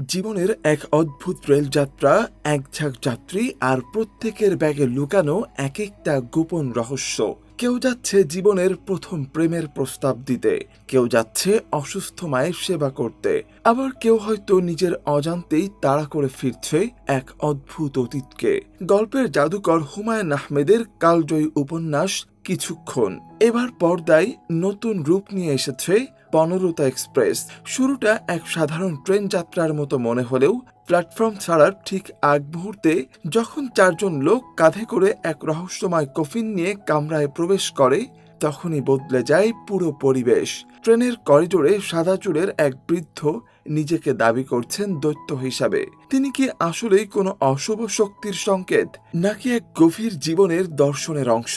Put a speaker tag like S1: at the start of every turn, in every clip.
S1: জীবনের এক অদ্ভুত রেলযাত্রা, এক ঝাঁক যাত্রী আর প্রত্যেকের ব্যাগে লুকানো এক একটা গোপন রহস্য। কেউ যাচ্ছে জীবনের প্রথম প্রেমের প্রস্তাব দিতে, কেউ যাচ্ছে অসুস্থ মায়ের সেবা করতে, আবার কেউ হয়তো নিজের অজান্তেই তাড়া করে ফিরছে এক অদ্ভুত অতীতকে। গল্পের জাদুকর হুমায়ুন আহমেদের কালজয়ী উপন্যাস কিছুক্ষণ এবার পর্দায় নতুন রূপ নিয়ে এসেছে। বনলতা এক্সপ্রেস শুরুটা এক সাধারণ ট্রেন যাত্রার মতো মনে হলেও প্ল্যাটফর্ম ছাড়ার ঠিক আগ মুহূর্তে যখন চারজন লোক কাঁধে করে এক রহস্যময় কফিন নিয়ে কামরায় প্রবেশ করে, তখনই বদলে যায় পুরো পরিবেশ। ট্রেনের করিডোরে সাদা চুলের এক বৃদ্ধ নিজেকে দাবি করছেন দৈত্য হিসাবে। তিনি কি আসলেই কোনো অশুভ শক্তির সংকেত, নাকি এক গভীর জীবনের দর্শনের অংশ?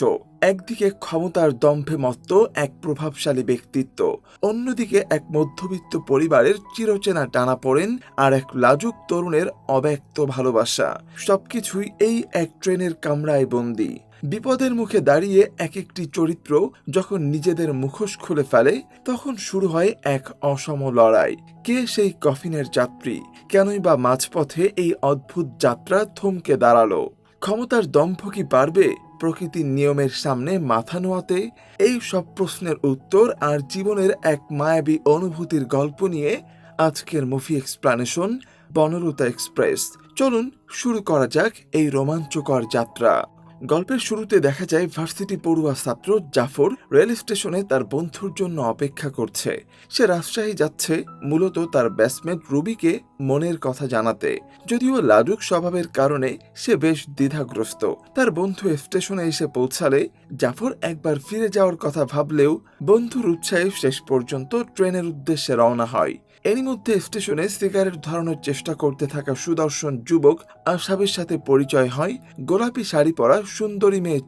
S1: একদিকে ক্ষমতার দম্ভে মত্ত এক প্রভাবশালী ব্যক্তিত্ব, অন্যদিকে এক মধ্যবিত্ত পরিবারের চিরচেনা টানাপোড়েন আর এক লাজুক তরুণের অব্যক্ত ভালোবাসা। সবকিছুই এই এক ট্রেনের কামরায় বন্দী। বিপদের মুখে দাঁড়িয়ে এক একটি চরিত্র যখন নিজেদের মুখোশ খুলে ফেলে, তখন শুরু হয় এক অসম লড়াই। কে সেই কফিনের যাত্রী? কেনই বা মাঝপথে এই অদ্ভুত যাত্রা থমকে দাঁড়ালো? ক্ষমতার দম্ভ কি পারবে প্রকৃতির নিয়মের সামনে মাথা নোয়াতে? এই সব প্রশ্নের উত্তর আর জীবনের এক মায়াবী অনুভূতির গল্প নিয়ে আজকের মুভি এক্সপ্লানেশন বনলতা এক্সপ্রেস। চলুন শুরু করা যাক এই রোমাঞ্চকর যাত্রা। গল্পের শুরুতে দেখা যায় ভার্সিটি পড়ুয়া ছাত্র জাফর রেল স্টেশনে তার বন্ধুর জন্য অপেক্ষা করছে। সে রাজশাহী যাচ্ছে মূলত তার ব্যাচমেট রুবিকে মনের কথা জানাতে। যদিও লাজুক স্বভাবের কারণে সে বেশ দ্বিধাগ্রস্ত। তার বন্ধু স্টেশনে এসে পৌঁছালে জাফর একবার ফিরে যাওয়ার কথা ভাবলেও বন্ধুর উৎসাহে শেষ পর্যন্ত ট্রেনের উদ্দেশ্যে রওনা হয়। এরই মধ্যে স্টেশনে সিগারেট ধরানোর চেষ্টা করতে থাকা সুদর্শন যুবক আশাবের সাথে পরিচয় হয় গোলাপি শাড়ি পরা সুন্দরী মেয়ে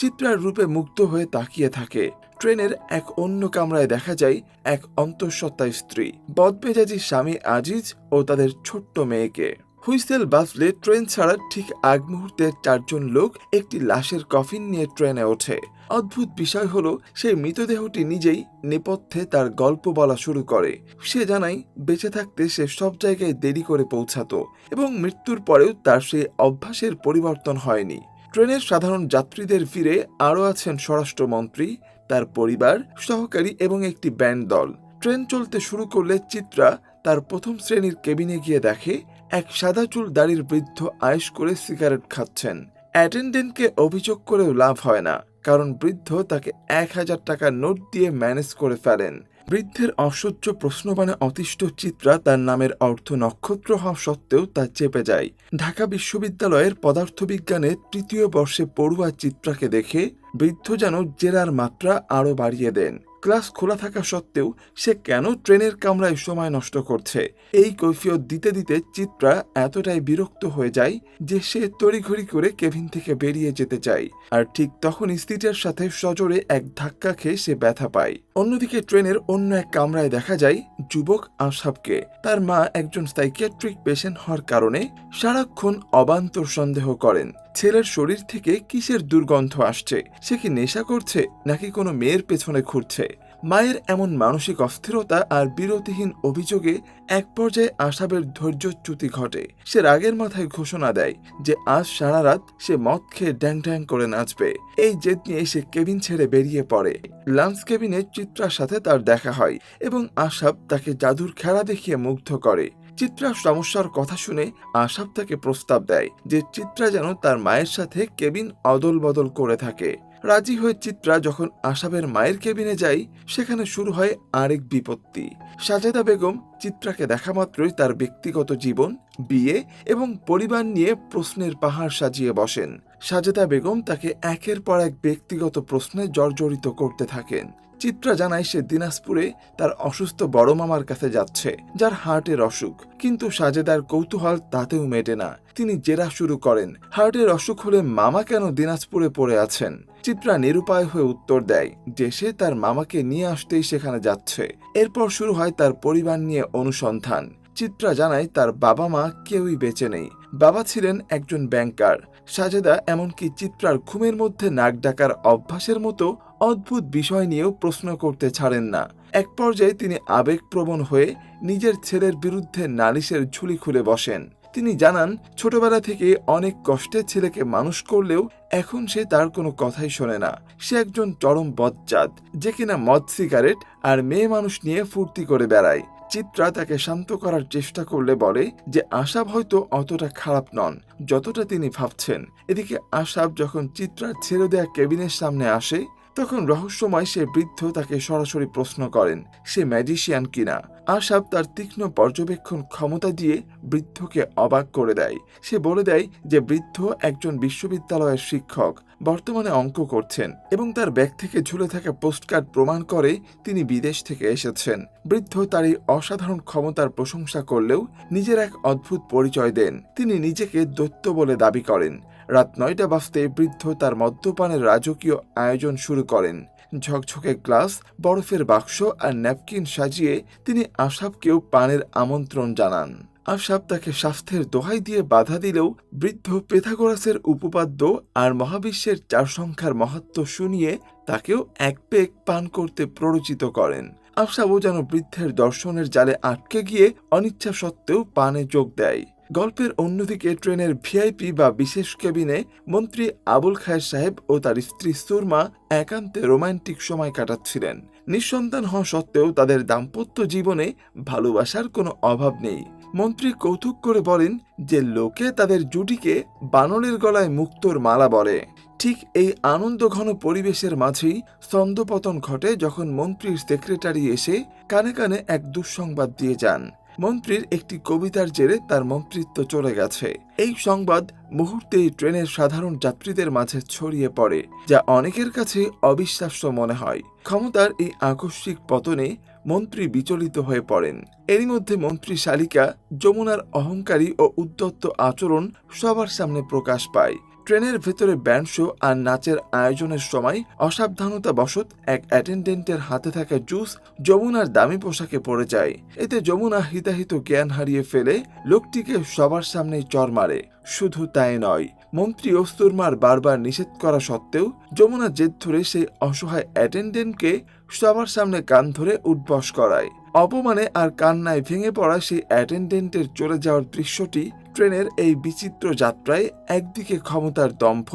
S1: চিত্রার রূপে মুগ্ধ হয়ে তাকিয়ে থাকে। ট্রেনের এক অন্য কামরায় দেখা যায় এক অন্তঃসত্ত্বা স্ত্রী, বদমেজাজি স্বামী আজিজ ও তাদের ছোট্ট মেয়েকে। হুইসেল বাজলে ট্রেন ছাড়ার ঠিক আগ মুহূর্তে চারজন লোক একটি লাশের কফিন নিয়ে ট্রেনে ওঠে। অদ্ভুত বিষয় হলো সেই মৃতদেহটি নিজেই নেপথ্যে তার গল্প বলা শুরু করে। সে জানায় বেঁচে থাকতে সে সব জায়গায় দেরি করে পৌঁছাতো এবং মৃত্যুর পরেও তার সেই অভ্যাসের পরিবর্তন হয়নি। ট্রেনের সাধারণ যাত্রীদের ভিড়ে আরও আছেন স্বরাষ্ট্রমন্ত্রী, তার পরিবার, সহকারী এবং একটি ব্যান্ড দল। ট্রেন চলতে শুরু করলে চিত্রা তার প্রথম শ্রেণীর কেবিনে গিয়ে দেখে এক সাদা চুল দাড়ির বৃদ্ধ আয়েশ করে সিগারেট খাচ্ছেন। অ্যাটেন্ডেন্টকে অভিযোগ করেও লাভ হয় না, কারণ বৃদ্ধ তাকে 1000 টাকার নোট দিয়ে ম্যানেজ করে ফেলেন। বৃদ্ধের অসহ্য প্রশ্নবাণে অতিষ্ঠ চিত্রা তার নামের অর্থ নক্ষত্র হওয়া সত্ত্বেও তা চেপে যায়। ঢাকা বিশ্ববিদ্যালয়ের পদার্থবিজ্ঞানের 3য় বর্ষে পড়ুয়া চিত্রাকে দেখে বৃদ্ধ যেন জেরার মাত্রা আরও বাড়িয়ে দেন। ক্লাস খোলা থাকা সত্ত্বেও সে কেন ট্রেনের কামরায় সময় নষ্ট করছে, এই কৈফিয়ত দিতে দিতে চিত্রা এতটাই বিরক্ত হয়ে যায় যে সে তড়িঘড়ি করে কেবিন থেকে বেরিয়ে যেতে চায়। আর ঠিক তখনই সিটের সাথে সজোরে এক ধাক্কা খেয়ে সে ব্যথা পায়। অন্যদিকে ট্রেনের অন্য এক কামরায় দেখা যায় যুবক আশাবকে। তার মা একজন সাইকিয়াট্রিক পেশেন্ট হওয়ার কারণে সারাক্ষণ অবান্তর সন্দেহ করেন ছেলের শরীর থেকে কিসের দুর্গন্ধ আসছে। সে কি নেশা করছে নাকি কোনো মেয়ের পেছনে ঘুরছে? মায়ের এমন মানসিক অস্থিরতা আর বিরতিহীন অভিযোগে এক পর্যায়ে আশাবের ধৈর্যচ্যুতি ঘটে। সে রাগের মাথায় ঘোষণা দেয় যে আজ সারা রাত সে মদ খেয়ে ড্যাং ড্যাং করে নাচবে। এই জেদ নিয়ে সে কেবিন ছেড়ে বেরিয়ে পড়ে। লাঞ্চ কেবিনে চিত্রার সাথে তার দেখা হয় এবং আশাব তাকে জাদুর খেলা দেখিয়ে মুগ্ধ করে। চিত্রার সমস্যার কথা শুনে আশাব তাকে প্রস্তাব দেয় যে চিত্রা যেন তার মায়ের সাথে কেবিন অদল বদল করে থাকে। রাজি হয়ে চিত্রা যখন আশাবের মায়ের কেবিনে যায়, সেখানে শুরু হয় আরেক বিপত্তি। সাজেদা বেগম চিত্রাকে দেখা মাত্রই তার ব্যক্তিগত জীবন, বিয়ে এবং পরিবার নিয়ে প্রশ্নের পাহাড় সাজিয়ে বসেন। সাজেদা বেগম তাকে একের পর এক ব্যক্তিগত প্রশ্নে জর্জরিত করতে থাকেন। চিত্রা জানায় সে দিনাজপুরে তার অসুস্থ বড় মামার কাছে যাচ্ছে, যার হার্টের অসুখ। কিন্তু সাজেদার কৌতূহল তাতেও মেটে না। তিনি জেরা শুরু করেন, হার্টের অসুখ হলে মামা কেন দিনাজপুরে পড়ে আছেন? চিত্রা নিরুপায় হয়ে উত্তর দেয় যে সে তার মামাকে নিয়ে আসতেই সেখানে যাচ্ছে। এরপর শুরু হয় তার পরিবার নিয়ে অনুসন্ধান। চিত্রা জানায় তার বাবা মা কেউই বেঁচে নেই। বাবা ছিলেন একজন ব্যাংকার। সাজেদা এমনকি চিত্রার ঘুমের মধ্যে নাক ডাকার অভ্যাসের মতো অদ্ভুত বিষয় নিয়েও প্রশ্ন করতে ছাড়েন না। এক পর্যায়ে তিনি আবেগপ্রবণ হয়ে নিজের ছেলের বিরুদ্ধে নালিশের ঝুলি খুলে বসেন। তিনি জানান, ছোটবেলা থেকে অনেক কষ্টে ছেলেকে মানুষ করলেও এখন সে তার কোনো কথাই শোনে না। সে একজন চরম বজ্জাত, যে কিনা মদ, সিগারেট আর মেয়ে মানুষ নিয়ে ফুর্তি করে বেড়ায়। চিত্রা তাকে শান্ত করার চেষ্টা করলে বলে যে আশাব হয়তো অতটা খারাপ নন যতটা তিনি ভাবছেন। এদিকে আশাব যখন চিত্রার ছেড়ে দেয়া কেবিনের সামনে আসে, তখন রহস্যময় সে বৃদ্ধ তাকে সরাসরি প্রশ্ন করেন সে ম্যাজিশিয়ান কিনা। আশাব তার তীক্ষ্ণ পর্যবেক্ষণ ক্ষমতা দিয়ে বৃদ্ধকে অবাক করে দেয়। সে বলে দেয় যে বৃদ্ধ একজন বিশ্ববিদ্যালয়ের শিক্ষক, বর্তমানে অঙ্ক করছেন, এবং তার ব্যাগ থেকে ঝুলে থাকা পোস্টকার্ড প্রমাণ করে তিনি বিদেশ থেকে এসেছেন। বৃদ্ধ তার এই অসাধারণ ক্ষমতার প্রশংসা করলেও নিজের এক অদ্ভুত পরিচয় দেন। তিনি নিজেকে দৈত্য বলে দাবি করেন। রাত 9টা বাজতে বৃদ্ধ তার মদ্যপানের রাজকীয় আয়োজন শুরু করেন। ঝকঝকে গ্লাস, বরফের বাক্স আর ন্যাপকিন সাজিয়ে তিনি আশাবকেও পানের আমন্ত্রণ জানান। আশাব তাকে স্বাস্থ্যের দোহাই দিয়ে বাধা দিলেও বৃদ্ধ পিথাগোরাসের উপপাদ্য আর মহাবিশ্বের 4 সংখ্যার মাহাত্ম্য শুনিয়ে তাকেও এক পেগ পান করতে প্ররোচিত করেন। আশাবও যেন বৃদ্ধের দর্শনের জালে আটকে গিয়ে অনিচ্ছা সত্ত্বেও পানে যোগ দেয়। গল্পের অন্যদিকে ট্রেনের ভিআইপি বা বিশেষ কেবিনে মন্ত্রী আবুল খায়ের সাহেব ও তার স্ত্রী সুরমা একান্তে রোমান্টিক সময় কাটাচ্ছিলেন। নিঃসন্তান হওয়া সত্ত্বেও তাদের দাম্পত্য জীবনে ভালোবাসার কোনো অভাব নেই। মন্ত্রী কৌতুক করে বলেন যে লোকে তাদের জুটিকে বানরের গলায় মুক্তোর মালা বলে। ঠিক এই আনন্দঘন পরিবেশের মাঝেই ছন্দপতন ঘটে যখন মন্ত্রীর সেক্রেটারি এসে কানে কানে এক দুঃসংবাদ দিয়ে যান। মন্ত্রীর একটি কবিতার জেরে তার মন্ত্রিত্ব চলে গেছে। এই সংবাদ মুহূর্তেই ট্রেনের সাধারণ যাত্রীদের মাঝে ছড়িয়ে পড়ে, যা অনেকের কাছে অবিশ্বাস্য মনে হয়। ক্ষমতার এই আকস্মিক পতনে মন্ত্রী বিচলিত হয়ে পড়েন। এরই মধ্যে মন্ত্রী শালিকা যমুনার অহংকারী ও উদ্ধত্ত আচরণ সবার সামনে প্রকাশ পায়। ট্রেনের ভেতরে ব্যান্ড শো আর নাচের আয়োজনের সময় অসাবধানতাবশত এক অ্যাটেন্ডেন্টের হাতে থাকা জুস যমুনার দামি পোশাকে পড়ে যায়। এতে যমুনা হিতাহিত জ্ঞান হারিয়ে ফেলে লোকটিকে সবার সামনেই চড় মারে। শুধু তাই নয়, মন্ত্রী ও সুরমার বারবার নিষেধ করা সত্ত্বেও যমুনা জেদ ধরে সেই অসহায় অ্যাটেন্ডেন্টকে সবার সামনে কান ধরে উঠবস করায়। অপমানে আর কান্নায় ভেঙে পড়া সেই অ্যাটেন্ডেন্টের চলে যাওয়ার দৃশ্যটি ট্রেনের এই বিচিত্র যাত্রায় একদিকে ক্ষমতার দম্ভ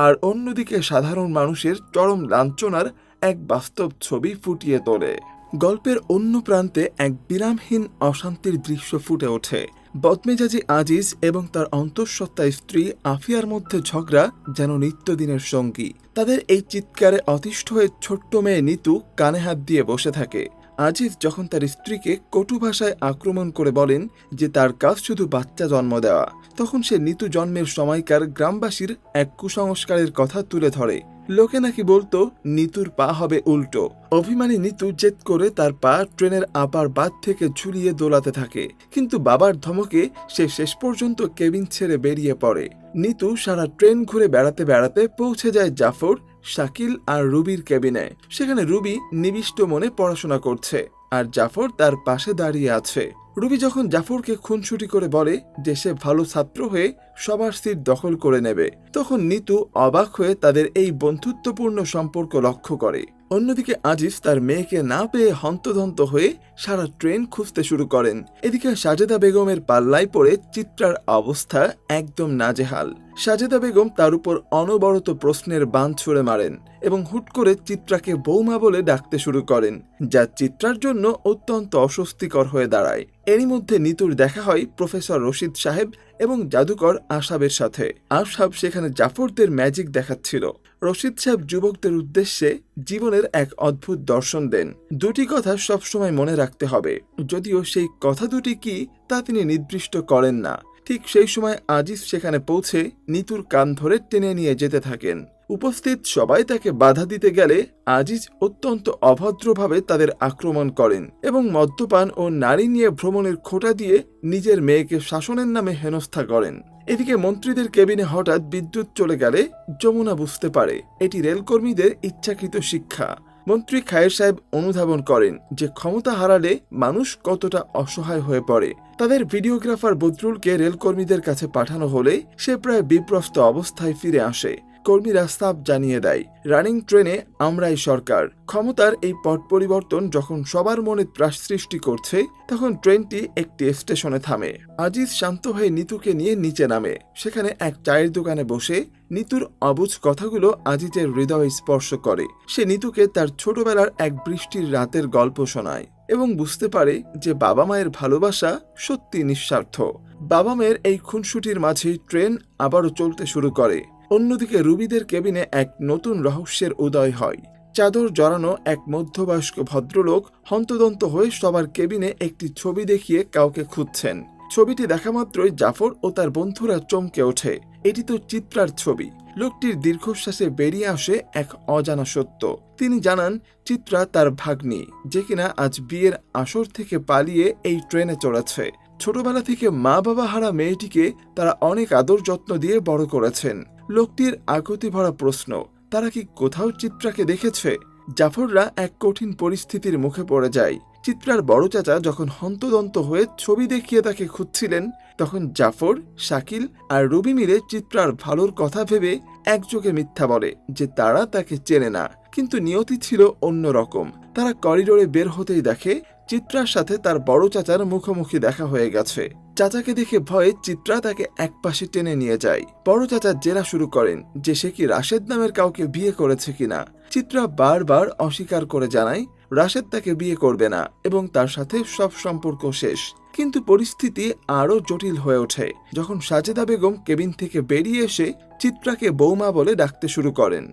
S1: আর অন্যদিকে সাধারণ মানুষের চরম লাঞ্ছনার এক বাস্তব ছবি ফুটিয়ে তোলে। গল্পের অন্য প্রান্তে এক বিরামহীন অশান্তির দৃশ্য ফুটে ওঠে। বদমেজাজি আজিজ এবং তার অন্তঃসত্ত্বা স্ত্রী আফিয়ার মধ্যে ঝগড়া যেন নিত্যদিনের সঙ্গী। তাদের এই চিৎকারে অতিষ্ঠ হয়ে ছোট্ট মেয়ে নিতু কানে হাত দিয়ে বসে থাকে। আজিজ যখন তার স্ত্রীকে কটু ভাষায় আক্রমণ করে বলেন যে তার কাজ শুধু বাচ্চা জন্ম দেওয়া, তখন সে নিতু জন্মের সময়কার গ্রামবাসীর এক কুসংস্কারের কথা তুলে ধরে। লোকে নাকি বলতো নিতুর পা হবে উল্টো। অভিমানী নিতু জেদ করে তার পা ট্রেনের আপার বাদ থেকে ঝুলিয়ে দোলাতে থাকে, কিন্তু বাবার ধমকে সে শেষ পর্যন্ত কেবিন ছেড়ে বেরিয়ে পড়ে। নিতু সারা ট্রেন ঘুরে বেড়াতে বেড়াতে পৌঁছে যায় জাফর, শাকিল আর রুবির কেবিনে। সেখানে রুবি নিবিষ্ট মনে পড়াশোনা করছে আর জাফর তার পাশে দাঁড়িয়ে আছে। রুবি যখন জাফরকে খুনসুটি করে বলে যে সে ভালো ছাত্র হয়ে সবার সিট দখল করে নেবে, তখন নিতু অবাক হয়ে তাদের এই বন্ধুত্বপূর্ণ সম্পর্ক লক্ষ্য করে। অন্যদিকে আজিজ তার মেয়েকে না পেয়ে হন্তদন্ত হয়ে সারা ট্রেন খুঁজতে শুরু করেন। এদিকে সাজেদা বেগমের পাল্লায় পড়ে চিত্রার অবস্থা একদম নাজেহাল। সাজেদা বেগম তার উপর অনবরত প্রশ্নের বাণ ছুড়ে মারেন এবং হুট করে চিত্রাকে বৌমা বলে ডাকতে শুরু করেন, যা চিত্রার জন্য অত্যন্ত অস্বস্তিকর হয়ে দাঁড়ায়। এরই মধ্যে নিতুর দেখা হয় প্রফেসর রশিদ সাহেব এবং জাদুকর আশাবের সাথে। আশাব সেখানে জাফরদের ম্যাজিক দেখাচ্ছিল। রশিদ সাহেব যুবকদের উদ্দেশ্যে জীবনের এক অদ্ভুত দর্শন দেন। দুটি কথা সবসময় মনে রাখতে হবে, যদিও সেই কথা দুটি কি তা তিনি নির্দিষ্ট করেন না। ঠিক সেই সময় আজিজ সেখানে পৌঁছে নিতুর কান ধরে টেনে নিয়ে যেতে থাকেন। উপস্থিত সবাই তাকে বাধা দিতে গেলে আজিজ অত্যন্ত অভদ্রভাবে তাদের আক্রমণ করেন এবং মদ্যপান ও নারী নিয়ে ভ্রমণের খোঁটা দিয়ে নিজের মেয়েকে শাসনের নামে হেনস্থা করেন। এদিকে মন্ত্রীদের কেবিনে হঠাৎ বিদ্যুৎ চলে গেলে যমুনা বুঝতে পারে এটি রেলকর্মীদের ইচ্ছাকৃত শিক্ষা। মন্ত্রী খায়ের সাহেব অনুধাবন করেন যে ক্ষমতা হারালে মানুষ কতটা অসহায় হয়ে পড়ে। তাদের ভিডিওগ্রাফার বদরুলকে রেলকর্মীদের কাছে পাঠানো হলে সে প্রায় বিপ্রস্ত অবস্থায় ফিরে আসে। কর্মীরা সাফ জানিয়ে দেয়, রানিং ট্রেনে আমরাই সরকার। ক্ষমতার এই পট পরিবর্তন যখন সবার মনে ত্রাস সৃষ্টি করছে, তখন ট্রেনটি একটি স্টেশনে থামে। আজিজ শান্ত হয়ে নিতুকে নিয়ে নিচে নামে। সেখানে এক চায়ের দোকানে বসে নিতুর অবুঝ কথাগুলো আজিজের হৃদয় স্পর্শ করে। সে নিতুকে তার ছোটবেলার এক বৃষ্টির রাতের গল্প শোনায় এবং বুঝতে পারে যে বাবা মায়ের ভালোবাসা সত্যি নিঃস্বার্থ। বাবা মায়ের এই খুনসুটির মাঝেই ট্রেন আবারও চলতে শুরু করে। অন্যদিকে রুবিদের কেবিনে এক নতুন রহস্যের উদয় হয়। চাদর জড়ানো এক মধ্যবয়স্ক ভদ্রলোক হন্তদন্ত হয়ে সবার কেবিনে একটি ছবি দেখিয়ে কাউকে খুঁজছেন। ছবিটি দেখা মাত্রই জাফর ও তার বন্ধুরা চমকে ওঠে। এটি তো চিত্রার ছবি। লোকটির দীর্ঘশ্বাসে বেরিয়ে আসে এক অজানা সত্য। তিনি জানান চিত্রা তার ভাগ্নি, যে কিনা আজ বিয়ের আসর থেকে পালিয়ে এই ট্রেনে চড়েছে। ছোটবেলা থেকে মা বাবা হারা মেয়েটিকে তারা অনেক আদর যত্ন দিয়ে বড় করেছেন। লোকটির আকুতি ভরা প্রশ্ন, তারা কি কোথাও চিত্রাকে দেখেছে? জাফররা এক কঠিন পরিস্থিতির মুখে পড়ে যায়। চিত্রার বড় চাচা যখন হন্তদন্ত হয়ে ছবি দেখিয়ে তাকে খুঁজছিলেন, তখন জাফর, শাকিল আর রুবি মিলে চিত্রার ভালোর কথা ভেবে একযোগে মিথ্যা বলে যে তারা তাকে চেনে না। কিন্তু নিয়তি ছিল অন্যরকম। তারা করিডোরে বের হতেই দেখে চিত্রার সাথে তার বড় চাচার মুখোমুখি দেখা হয়ে গেছে। চাচাকে দেখে ভয়ে চিত্রা তাকে একপাশে টেনে নিয়ে যায়। বড় চাচা জেরা শুরু করেন যে সে কি রাশেদ নামের কাউকে বিয়ে করেছে কিনা। চিত্রা বারবার অস্বীকার করে জানায় রাশেদ তাকে বিয়ে করবে না এবং তার সাথে সব সম্পর্ক শেষ। কিন্তু পরিস্থিতি আরও জটিল হয়ে ওঠে যখন সাজেদা বেগম কেবিন থেকে বেরিয়ে এসে চিত্রাকে বৌমা বলে ডাকতে শুরু করেন।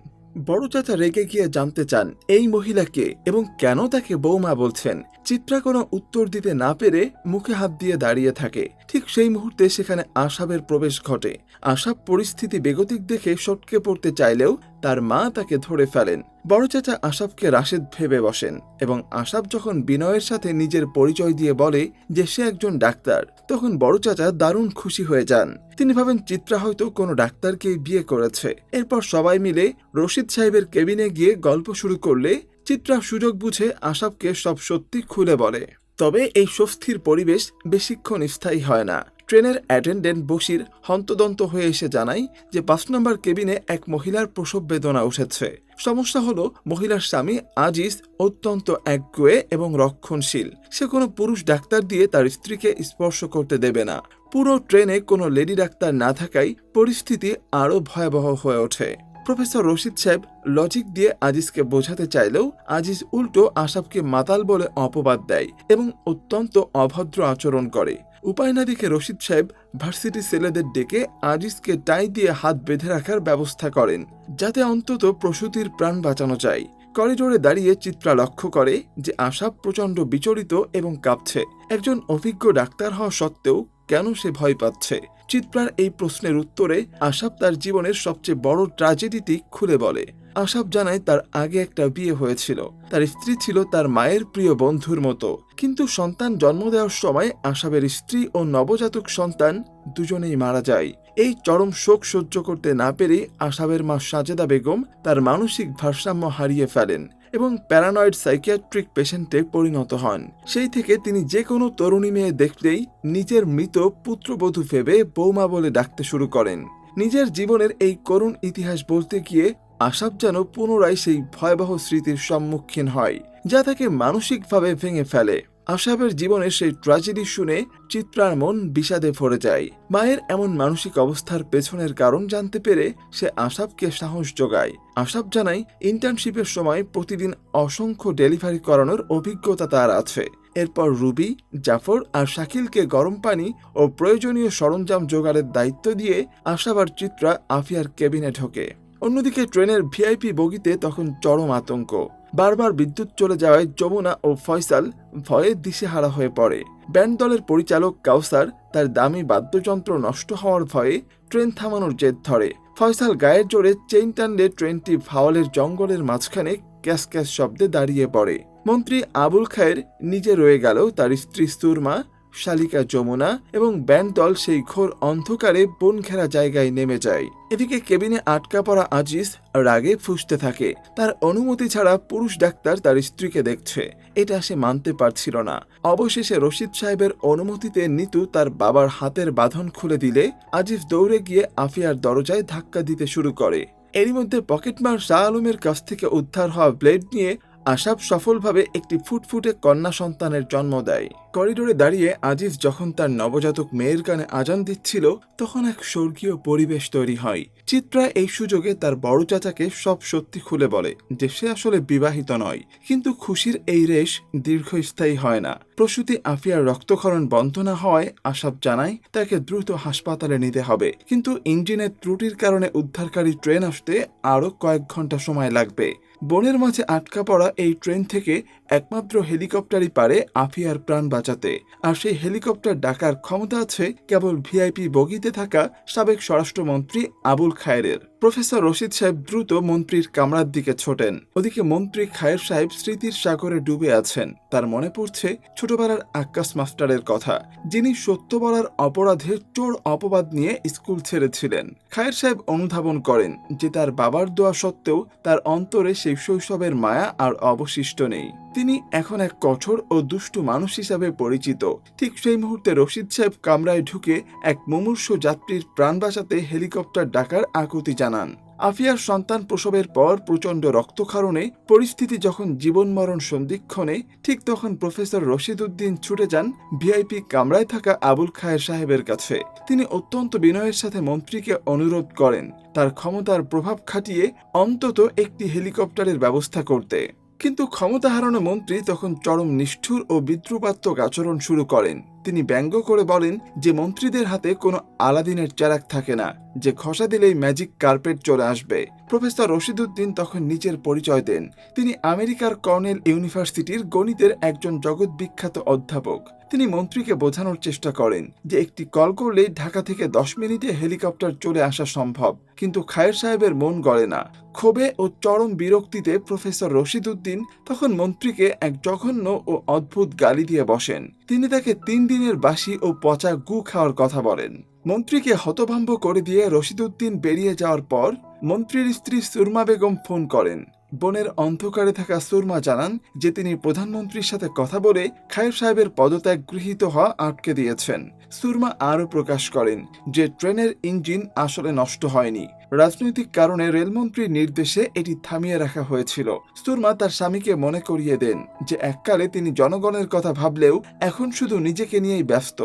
S1: বড় চাচা রেগে গিয়ে জানতে চান এই মহিলা কে এবং কেন তাকে বৌমা বলছেন। চিত্রা কোনো উত্তর দিতে না পেরে মুখে হাত দিয়ে দাঁড়িয়ে থাকে। ঠিক সেই মুহূর্তে সেখানে আশাবের প্রবেশ ঘটে। আশাব পরিস্থিতি বেগতিক দেখে সটকে পড়তে চাইলেও তার মা তাকে ধরে ফেলেন। বড় চাচা আশাবকে রাশেদ ভেবে বসেন এবং আশাব যখন বিনয়ের সাথে নিজের পরিচয় দিয়ে বলে যে সে একজন ডাক্তার, তখন বড় চাচা দারুণ খুশি হয়ে যান। তিনি ভাবেন চিত্রা হয়তো কোনো ডাক্তারকে বিয়ে করেছে। এরপর সবাই মিলে রশিদ সাহেবের কেবিনে গিয়ে গল্প শুরু করলে চিত্রা সুযোগ বুঝে আশাবকে সব সত্যি খুলে বলে। তবে এই স্বস্তির পরিবেশ বেশিক্ষণ স্থায়ী হয় না। ট্রেনের অ্যাটেন্ডেন্ট বশির হন্তদন্ত হয়ে এসে জানায় যে ৫ নম্বর কেবিনে এক মহিলার প্রসব বেদনা উঠেছে। সমস্যা হলো মহিলার স্বামী আজিজ অত্যন্ত একগুঁয়ে এবং রক্ষণশীল। সে কোনো পুরুষ ডাক্তার দিয়ে তার স্ত্রীকে স্পর্শ করতে দেবে না। পুরো ট্রেনে কোনো লেডি ডাক্তার না থাকায় পরিস্থিতি আরও ভয়াবহ হয়ে ওঠে। প্রফেসর রশিদ সাহেব লজিক দিয়ে আজিজকে বোঝাতে চাইলেও আজিজ উল্টো আশাবকে মাতাল বলে অপবাদ দেয় এবং অত্যন্ত অভদ্র আচরণ করে। উপায় না দেখে রশিদ সাহেব ভার্সিটি ছেলেদের ডেকে আজিজকে টাই দিয়ে হাত বেঁধে রাখার ব্যবস্থা করেন, যাতে অন্তত প্রসূতির প্রাণ বাঁচানো যায়। করিডোরে দাঁড়িয়ে চিত্রা লক্ষ্য করে যে আশাব প্রচণ্ড বিচলিত এবং কাঁপছে। একজন অভিজ্ঞ ডাক্তার হওয়া সত্ত্বেও কেন সে ভয় পাচ্ছে? চিত্রার এই প্রশ্নের উত্তরে আশাব তার জীবনের সবচেয়ে বড় ট্র্যাজেডিটি খুলে বলে। আশাব জানায় তার আগে একটা বিয়ে হয়েছিল। তার স্ত্রী ছিল তার মায়ের প্রিয় বন্ধুর মতো, কিন্তু সন্তান জন্ম দেওয়ার সময় আশাবের স্ত্রী ও নবজাতক সন্তান দুজনেই মারা যায়। এই চরম শোক সহ্য করতে না পেরে আশাবের মা সাজেদা বেগম তার মানসিক ভারসাম্য হারিয়ে ফেলেন এবং প্যারানয়েড সাইকিয়াট্রিক পেশেন্টে পরিণত হন। সেই থেকে তিনি যে কোনো তরুণী মেয়ে দেখলেই নিজের মৃত পুত্রবধূ ভেবে বৌমা বলে ডাকতে শুরু করেন। নিজের জীবনের এই করুণ ইতিহাস বলতে গিয়ে আশাব যেন পুনরায় সেই ভয়াবহ স্মৃতির সম্মুখীন হয়, যা তাকে মানসিকভাবে ভেঙে ফেলে। আশাবের জীবনের সেই ট্র্যাজেডি শুনে চিত্রার মন বিষাদে ভরে যায়। মায়ের এমন মানসিক অবস্থার পেছনের কারণ জানতে পেরে সে আশাবকে সাহস যোগায়। আশাব জানায় ইন্টার্নশিপের সময় প্রতিদিন অসংখ্য ডেলিভারি করানোর অভিজ্ঞতা তার আছে। এরপর রুবি, জাফর আর শাকিলকে গরম পানি ও প্রয়োজনীয় সরঞ্জাম জোগাড়ের দায়িত্ব দিয়ে আশাব আর চিত্রা আফিয়ার কেবিনে ঢোকে। অন্যদিকে ট্রেনের ভিআইপি বগিতে তখন চরম আতঙ্ক। বারবার বিদ্যুৎ চলে যাওয়ায় যমুনা ও ফয়সাল ভয়ে দিশেহারা হয়ে পড়ে। ব্যান্ড দলের পরিচালক কাউসার তার দামি বাদ্যযন্ত্র নষ্ট হওয়ার ভয়ে ট্রেন থামানোর জেদ ধরে। ফয়সাল গায়ের জোরে চেইন টানলে ট্রেনটি ভাওয়ালের জঙ্গলের মাঝখানে ক্যাস ক্যাস শব্দে দাঁড়িয়ে পড়ে। মন্ত্রী আবুল খায়ের নিজে রয়ে গেল, তার স্ত্রী সুরমা, শালিকা যমুনা এবং ব্যান্ড দল সেই ঘোর অন্ধকারে বন ঘেরা জায়গায় নেমে যায়। এদিকে কেবিনে আটকা পড়া আজিজ রাগে ফুঁসতে থাকে। তার অনুমতি ছাড়া পুরুষ ডাক্তার তার স্ত্রীকে দেখছে, এটা সে মানতে পারছিল না। অবশেষে রশিদ সাহেবের অনুমতিতে নিতু তার বাবার হাতের বাঁধন খুলে দিলে আজিজ দৌড়ে গিয়ে আফিয়ার দরজায় ধাক্কা দিতে শুরু করে। এরই মধ্যে পকেটমার শাহ আলমের কাছ থেকে উদ্ধার হওয়া ব্লেড নিয়ে আশাব সফলভাবে একটি ফুটফুটে কন্যা সন্তানের জন্ম দেয়। করিডোরে দাঁড়িয়ে আজিজ যখন তার নবজাতক মেয়ের কানে আজান দিচ্ছিল, তখন এক স্বর্গীয় পরিবেশ তৈরি হয়। চিত্রা এই সুযোগে তার বড় চাচাকে সব সত্যি খুলে বলে যে সে আসলে বিবাহিত নয়। কিন্তু খুশির এই রেশ দীর্ঘস্থায়ী হয় না। প্রসূতি আফিয়ার রক্তক্ষরণ বন্ধ না হওয়ায় আশাব জানায় তাকে দ্রুত হাসপাতালে নিতে হবে, কিন্তু ইঞ্জিনের ত্রুটির কারণে উদ্ধারকারী ট্রেন আসতে আরও কয়েক ঘন্টা সময় লাগবে। বনের মাঝে আটকা পড়া এই ট্রেন থেকে একমাত্র হেলিকপ্টারই পারে আফিয়ার প্রাণ বাঁচাতে। আর সেই হেলিকপ্টার ডাকার ক্ষমতা আছে কেবল ভিআইপি বগিতে থাকা সাবেক স্বরাষ্ট্রমন্ত্রী আবুল খায়েরের। প্রফেসর রশিদ সাহেব দ্রুত মন্ত্রীর কামরার দিকে ছোটেন। ওদিকে মন্ত্রী খায়ের সাহেব স্মৃতির সাগরে ডুবে আছেন। তার মনে পড়ছে ছোটবেলার আক্কাস মাস্টারের কথা, যিনি সত্য বলার অপরাধে চোর অপবাদ নিয়ে স্কুল ছেড়েছিলেন। খায়ের সাহেব অনুধাবন করেন যে তার বাবার দোয়া সত্ত্বেও তার অন্তরে সেই শৈশবের মায়া আর অবশিষ্ট নেই। তিনি এখন এক কঠোর ও দুষ্টু মানুষ হিসাবে পরিচিত। ঠিক সেই মুহূর্তে রশিদ সাহেব কামরায় ঢুকে এক মুমূর্ষু যাত্রীর প্রাণ বাঁচাতে হেলিকপ্টার ডাকার আকুতি জানান। আফিয়ার সন্তান প্রসবের পর প্রচণ্ড রক্তক্ষরণে পরিস্থিতি যখন জীবন মরণ সন্ধিক্ষণে, ঠিক তখন প্রফেসর রশিদ উদ্দিন ছুটে যান ভিআইপি কামরায় থাকা আবুল খায়ের সাহেবের কাছে। তিনি অত্যন্ত বিনয়ের সাথে মন্ত্রীকে অনুরোধ করেন তার ক্ষমতার প্রভাব খাটিয়ে অন্তত একটি হেলিকপ্টারের ব্যবস্থা করতে। কিন্তু ক্ষমতা হারানো মন্ত্রী তখন চরম নিষ্ঠুর ও বিদ্রুপাত্মক আচরণ শুরু করেন। তিনি ব্যঙ্গ করে বলেন যে মন্ত্রীদের হাতে কোনো আলাদিনের চেরাগ থাকে না, যে ঘষা দিলেই ম্যাজিক কার্পেট চলে আসবে। প্রফেসর রশিদ উদ্দিন তখন নিজের পরিচয় দেন। তিনি আমেরিকার কর্নেল ইউনিভার্সিটির গণিতের একজন জগৎ বিখ্যাত অধ্যাপক। তিনি মন্ত্রীকে বোঝানোর চেষ্টা করেন যে একটি কল করলেই ঢাকা থেকে 10 মিনিটে হেলিকপ্টার চলে আসা সম্ভব। কিন্তু খায়ের সাহেবের মন গলে না। ক্ষোভে ও চরম বিরক্তিতে প্রফেসর রশিদ উদ্দিন তখন মন্ত্রীকে এক জঘন্য ও অদ্ভুত গালি দিয়ে বসেন। তিনি তাকে 3 দিনের বাসি ও পচা গু খাওয়ার কথা বলেন। মন্ত্রীকে হতভম্ব করে দিয়ে রশিদ উদ্দিন বেরিয়ে যাওয়ার পর মন্ত্রীর স্ত্রী সুরমা বেগম ফোন করেন। বনের অন্ধকারে থাকা সুরমা জানান যে তিনি প্রধানমন্ত্রীর সাথে কথা বলে খায়ের সাহেবের পদত্যাগ গৃহীত হওয়া আটকে দিয়েছেন। সুরমা আরও প্রকাশ করেন যে ট্রেনের ইঞ্জিন আসলে নষ্ট হয়নি, রাজনৈতিক কারণে রেলমন্ত্রীর নির্দেশে এটি থামিয়ে রাখা হয়েছিল। সুরমা তার স্বামীকে মনে করিয়ে দেন যে এককালে তিনি জনগণের কথা ভাবলেও এখন শুধু নিজেকে নিয়েই ব্যস্ত।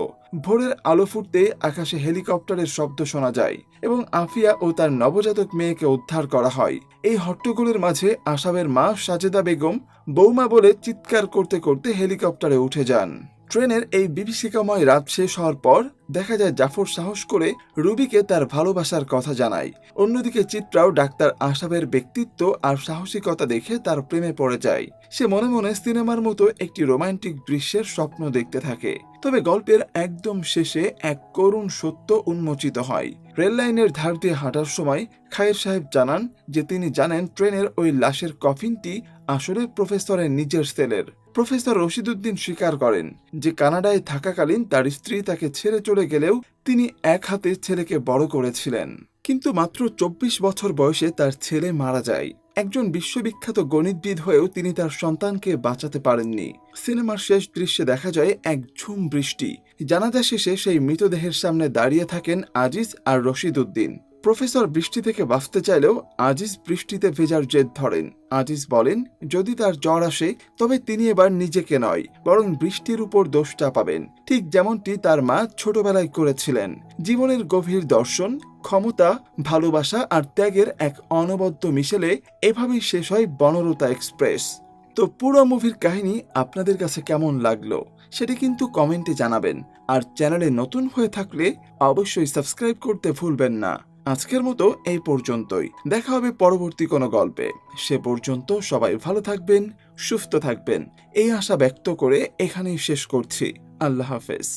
S1: ভোরের আলো ফুটতেই আকাশে হেলিকপ্টারের শব্দ শোনা যায় এবং আফিয়া ও তার নবজাতক মেয়েকে উদ্ধার করা হয়। এই হট্টগোলের মাঝে আসাবের মা সাজেদা বেগম বৌমা বলে চিৎকার করতে করতে হেলিকপ্টারে উঠে যান। ট্রেনের এই বিভীষিকাময় রাত শেষ হওয়ার পর দেখা যায় জাফর সাহস করে রুবিকে তার ভালোবাসার কথা জানায়। অন্যদিকে চিত্রাও ডাক্তার আসাবের ব্যক্তিত্ব আর সাহসিকতা দেখে তার প্রেমে পড়ে যায়। সে মনে মনে সিনেমার মতো একটি রোমান্টিক দৃশ্যের স্বপ্ন দেখতে থাকে। তবে গল্পের একদম শেষে এক করুণ সত্য উন্মোচিত হয়। রেল লাইনের ধার দিয়ে হাঁটার সময় খায়ের সাহেব জানান যে তিনি জানেন ট্রেনের ওই লাশের কফিনটি আসলে প্রফেসরের নিজের সেলের। প্রফেসর রশিদ উদ্দিন স্বীকার করেন যে কানাডায় থাকাকালীন তার স্ত্রী তাকে ছেড়ে চলে গেলেও তিনি এক হাতে ছেলেকে বড় করেছিলেন। কিন্তু মাত্র 24 বছর বয়সে তার ছেলে মারা যায়। একজন বিশ্ববিখ্যাত গণিতবিদ হয়েও তিনি তার সন্তানকে বাঁচাতে পারেননি। সিনেমার শেষ দৃশ্যে দেখা যায় এক ঝুম বৃষ্টি। জানাজা শেষে সেই মৃতদেহের সামনে দাঁড়িয়ে থাকেন আজিজ আর রশিদ উদ্দিন। প্রফেসর বৃষ্টি থেকে বাঁচতে চাইলেও আজিজ বৃষ্টিতে ভেজার জেদ ধরেন। আজিজ বলেন যদি তার জ্বর আসে তবে তিনি এবার নিজেকে নয় বরং বৃষ্টির উপর দোষ চাপাবেন, ঠিক যেমনটি তার মা ছোটবেলায় করেছিলেন। জীবনের গভীর দর্শন, ক্ষমতা, ভালোবাসা আর ত্যাগের এক অনবদ্য মিশেলে এভাবেই শেষ হয় বনলতা এক্সপ্রেস। তো পুরো মুভির কাহিনী আপনাদের কাছে কেমন লাগলো সেটি কিন্তু কমেন্টে জানাবেন। আর চ্যানেলে নতুন হয়ে থাকলে অবশ্যই সাবস্ক্রাইব করতে ভুলবেন না। আজকের মতো এই পর্যন্তই। দেখা হবে পরবর্তী কোনো গল্পে। সে পর্যন্ত সবাই ভালো থাকবেন, সুস্থ থাকবেন এই আশা ব্যক্ত করে এখানেই শেষ করছি। আল্লাহ হাফেজ।